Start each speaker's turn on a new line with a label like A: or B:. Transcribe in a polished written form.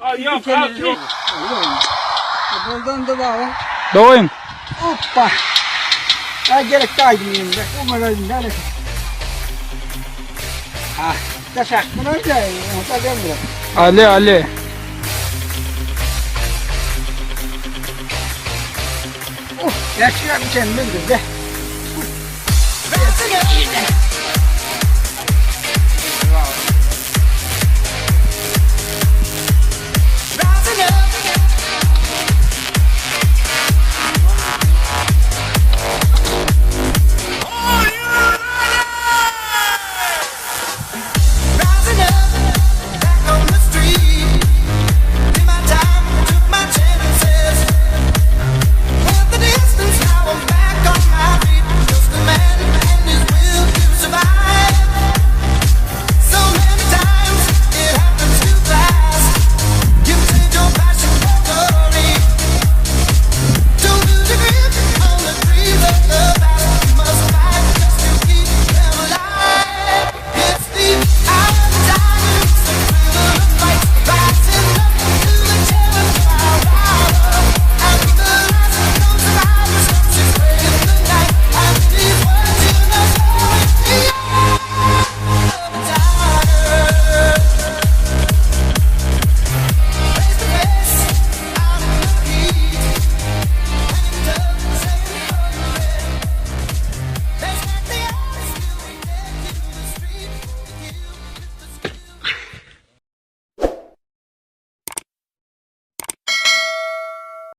A: Yok abi yok.
B: Buradan da bağlı.
C: Doğayım.
B: Hoppa. Ya gerek daydım yine. O magazinde ne? Ha, da sakın önce. Hatta demiyorum.
C: Ali.
B: Yaşıyor bir kendin de.